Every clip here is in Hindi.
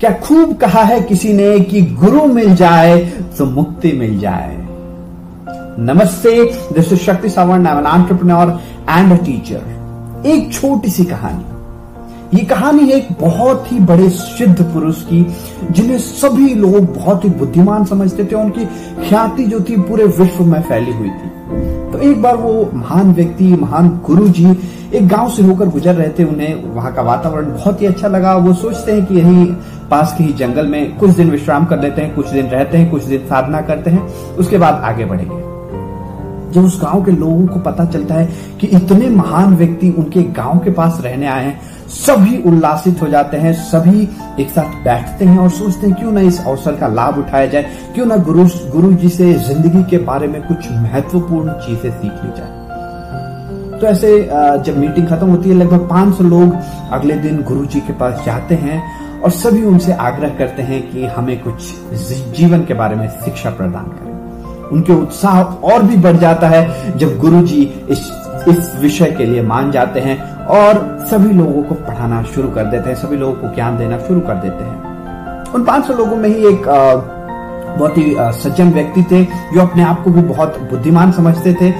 क्या खूब कहा है किसी ने कि गुरु मिल जाए तो मुक्ति मिल जाए। नमस्ते, दिस इज शक्ति Sawant, I am an entrepreneur and a teacher. एक छोटी सी कहानी, ये कहानी है एक बहुत ही बड़े सिद्ध पुरुष की, जिन्हें सभी लोग बहुत ही बुद्धिमान समझते थे। उनकी ख्याति जो थी पूरे विश्व में फैली हुई थी। तो एक बार वो महान व्यक्ति, महान गुरु जी एक गांव से होकर गुजर रहे थे। उन्हें वहां का वातावरण बहुत ही अच्छा लगा। वो सोचते हैं कि यहीं पास के ही जंगल में कुछ दिन विश्राम कर लेते हैं, कुछ दिन रहते हैं, कुछ दिन साधना करते हैं, उसके बाद आगे बढ़ेंगे। जब उस गांव के लोगों को पता चलता है कि इतने महान व्यक्ति उनके गांव के पास रहने आए हैं, सभी उल्लासित हो जाते हैं। सभी एक साथ बैठते हैं और सोचते हैं क्यों ना इस अवसर का लाभ उठाया जाए, क्यों ना गुरु जी से जिंदगी के बारे में कुछ महत्वपूर्ण चीजें सीख ली जाए। तो ऐसे जब मीटिंग खत्म होती है, लगभग 500 लोग अगले दिन गुरु जी के पास जाते हैं और सभी उनसे आग्रह करते हैं कि हमें कुछ जीवन के बारे में शिक्षा प्रदान करें। उनके उत्साह और भी बढ़ जाता है जब गुरुजी इस विषय के लिए मान जाते हैं और सभी लोगों को पढ़ाना शुरू कर देते हैं, सभी लोगों को ज्ञान देना शुरू कर देते हैं। उन 500 लोगों में ही एक बहुत ही सज्जन व्यक्ति थे जो अपने आप को भी बहुत बुद्धिमान समझते थे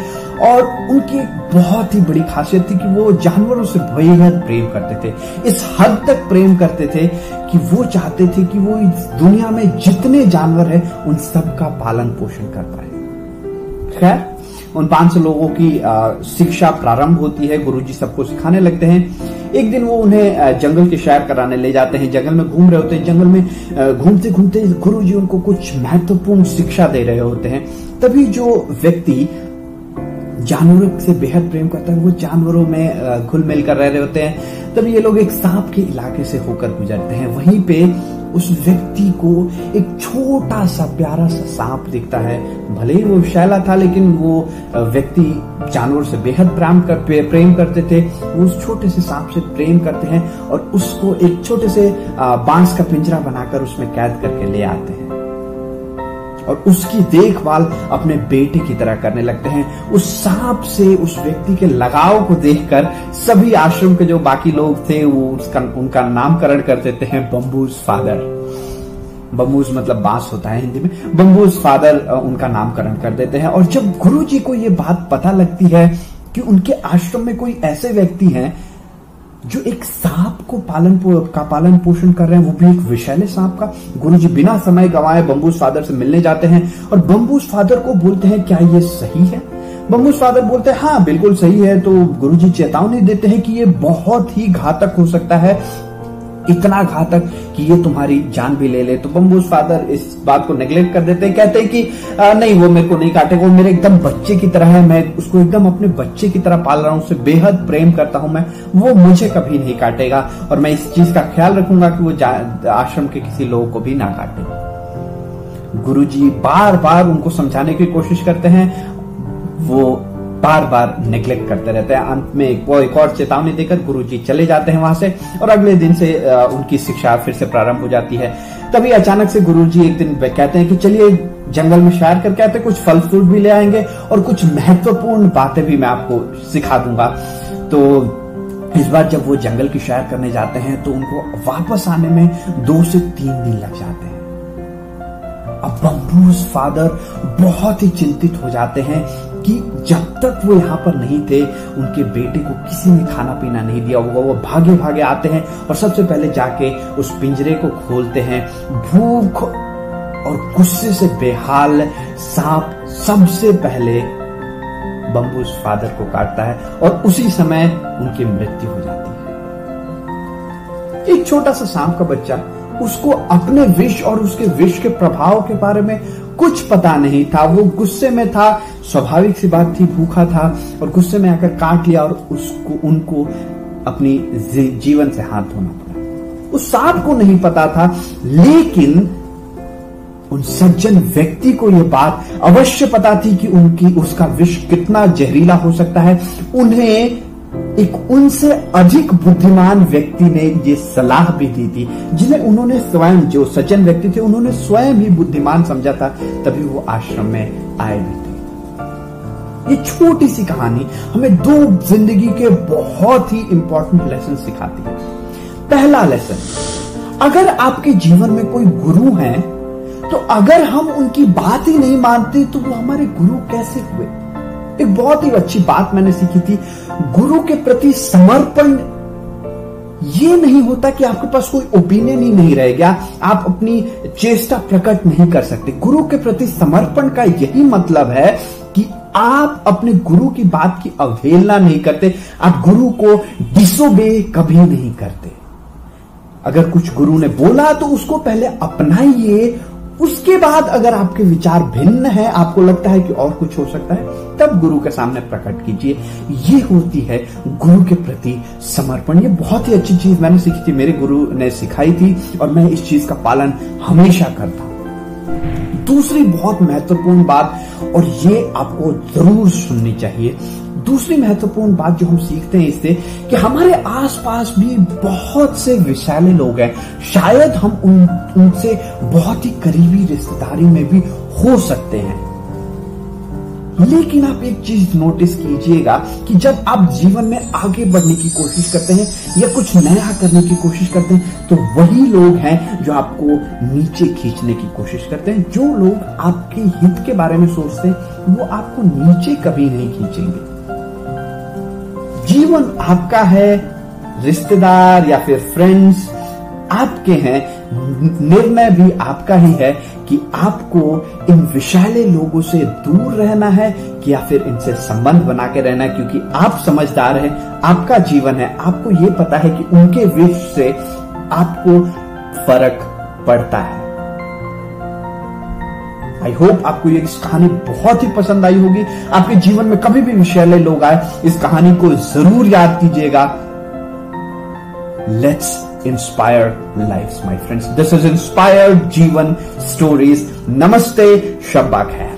और उनकी एक बहुत ही बड़ी खासियत थी कि वो जानवरों से बेहद प्रेम करते थे। इस हद तक प्रेम करते थे कि वो चाहते थे कि वो इस दुनिया में जितने जानवर हैं उन सब का पालन पोषण कर पाए। खैर, उन 500 लोगों की शिक्षा प्रारंभ होती है। गुरुजी सबको सिखाने लगते हैं। एक दिन वो उन्हें जंगल की सैर कराने ले जाते हैं। जंगल में घूम रहे होते हैं। जंगल में घूमते घूमते गुरुजी उनको कुछ महत्वपूर्ण शिक्षा दे रहे होते हैं। तभी जो व्यक्ति जानवरों से बेहद प्रेम करता है, वो जानवरों में घुल मिल कर रहे होते हैं। तभी ये लोग एक सांप के इलाके से होकर गुजरते हैं। वहीं पे उस व्यक्ति को एक छोटा सा प्यारा सा सांप दिखता है। भले ही वो विषैला था, लेकिन वो व्यक्ति जानवर से बेहद प्रेम करते थे। वो उस छोटे से सांप से प्रेम करते हैं और उसको एक छोटे से बांस का पिंजरा बनाकर उसमें कैद करके ले आते हैं और उसकी देखभाल अपने बेटे की तरह करने लगते हैं। उस सांप से उस व्यक्ति के लगाव को देखकर सभी आश्रम के जो बाकी लोग थे वो उनका नामकरण कर देते हैं बम्बूज फादर। बम्बूज मतलब बांस होता है हिंदी में। बम्बूज फादर उनका नामकरण कर देते हैं। और जब गुरुजी को ये बात पता लगती है कि उनके आश्रम में कोई ऐसे व्यक्ति हैं जो एक सांप को पालन पोषण कर रहे हैं, वो भी एक विषैले सांप का, गुरुजी बिना समय गंवाए बम्बूज फादर से मिलने जाते हैं और बम्बूज फादर को बोलते हैं क्या ये सही है। बम्बूज फादर बोलते हैं हाँ बिल्कुल सही है। तो गुरुजी चेतावनी देते हैं कि ये बहुत ही घातक हो सकता है, इतना घातक कि ये तुम्हारी जान भी ले ले। तो बम्बूज फादर इस बात को नेग्लेक्ट कर देते हैं, कहते हैं कि नहीं, वो मेरे को नहीं काटेगा, वो मेरे एकदम बच्चे की तरह है, मैं उसको एकदम अपने बच्चे की तरह पाल रहा हूं, उससे बेहद प्रेम करता हूं मैं, वो मुझे कभी नहीं काटेगा और मैं इस चीज का ख्याल रखूंगा कि वो आश्रम के किसी लोगों को भी ना काटे। गुरुजी बार बार उनको समझाने की कोशिश करते हैं, वो बार बार नेग्लेक्ट करते रहते हैं। अंत में एक और चेतावनी देकर गुरुजी चले जाते हैं वहां से और अगले दिन से उनकी शिक्षा फिर से प्रारंभ हो जाती है। तभी अचानक से गुरुजी एक दिन कहते हैं कि चलिए जंगल में सैर करके आते, कुछ फल फ्रूट भी ले आएंगे और कुछ महत्वपूर्ण बातें भी मैं आपको सिखा दूंगा। तो इस बार जब वो जंगल की सैर करने जाते हैं तो उनको वापस आने में 2 से 3 दिन लग जाते हैं। अब बम्बूज फादर बहुत ही चिंतित हो जाते हैं कि जब तक वो यहाँ पर नहीं थे उनके बेटे को किसी ने खाना पीना नहीं दिया होगा। वो भागे भागे आते हैं और सबसे पहले जाके उस पिंजरे को खोलते हैं। भूख और गुस्से से बेहाल सांप सबसे पहले बम्बूज फादर को काटता है और उसी समय उनकी मृत्यु हो जाती है। एक छोटा सा सांप का बच्चा, उसको अपने विष और उसके विष के प्रभाव के बारे में कुछ पता नहीं था। वो गुस्से में था, स्वाभाविक सी बात थी, भूखा था और गुस्से में आकर काट लिया और उनको अपनी जीवन से हाथ धोना पड़ा। उस सांप को नहीं पता था, लेकिन उन सज्जन व्यक्ति को यह बात अवश्य पता थी कि उसका विष कितना जहरीला हो सकता है। उन्हें एक उनसे अधिक बुद्धिमान व्यक्ति ने ये सलाह भी दी थी, जिन्हें उन्होंने स्वयं, जो सज्जन व्यक्ति थे, उन्होंने स्वयं ही बुद्धिमान समझा था, तभी वो आश्रम में आए भी थे। ये छोटी सी कहानी हमें 2 जिंदगी के बहुत ही इंपॉर्टेंट लेसन सिखाती है। पहला लेसन, अगर आपके जीवन में कोई गुरु है, तो अगर हम उनकी बात ही नहीं मानते तो वो हमारे गुरु कैसे हुए? एक बहुत ही अच्छी बात मैंने सीखी थी, गुरु के प्रति समर्पण ये नहीं होता कि आपके पास कोई ओपिनियन ही नहीं रह गया, आप अपनी चेष्टा प्रकट नहीं कर सकते। गुरु के प्रति समर्पण का यही मतलब है कि आप अपने गुरु की बात की अवहेलना नहीं करते, आप गुरु को डिसोबे कभी नहीं करते। अगर कुछ गुरु ने बोला तो उसको पहले अपनाइए, उसके बाद अगर आपके विचार भिन्न है, आपको लगता है कि और कुछ हो सकता है, तब गुरु के सामने प्रकट कीजिए। ये होती है गुरु के प्रति समर्पण। ये बहुत ही अच्छी चीज मैंने सीखी थी, मेरे गुरु ने सिखाई थी और मैं इस चीज का पालन हमेशा करता हूं। दूसरी बहुत महत्वपूर्ण बात, और ये आपको जरूर सुननी चाहिए, दूसरी महत्वपूर्ण बात जो हम सीखते हैं इससे कि हमारे आसपास भी बहुत से विषैले लोग हैं, शायद हम उनसे बहुत ही करीबी रिश्तेदारी में भी हो सकते हैं। लेकिन आप एक चीज नोटिस कीजिएगा कि जब आप जीवन में आगे बढ़ने की कोशिश करते हैं या कुछ नया करने की कोशिश करते हैं, तो वही लोग हैं जो आपको नीचे खींचने की कोशिश करते हैं। जो लोग आपके हित के बारे में सोचते हैं वो आपको नीचे कभी नहीं खींचेंगे। जीवन आपका है, रिश्तेदार या फिर फ्रेंड्स आपके हैं, निर्णय भी आपका ही है कि आपको इन विषैले लोगों से दूर रहना है कि या फिर इनसे संबंध बना के रहना है, क्योंकि आप समझदार हैं, आपका जीवन है, आपको ये पता है कि उनके विष से आपको फर्क पड़ता है। आई होप आपको ये कहानी बहुत ही पसंद आई होगी। आपके जीवन में कभी भी विषैले लोग आए, इस कहानी को जरूर याद कीजिएगा। Let's inspire lives my friends. This is inspired जीवन स्टोरीज। नमस्ते, शब्बा खैर।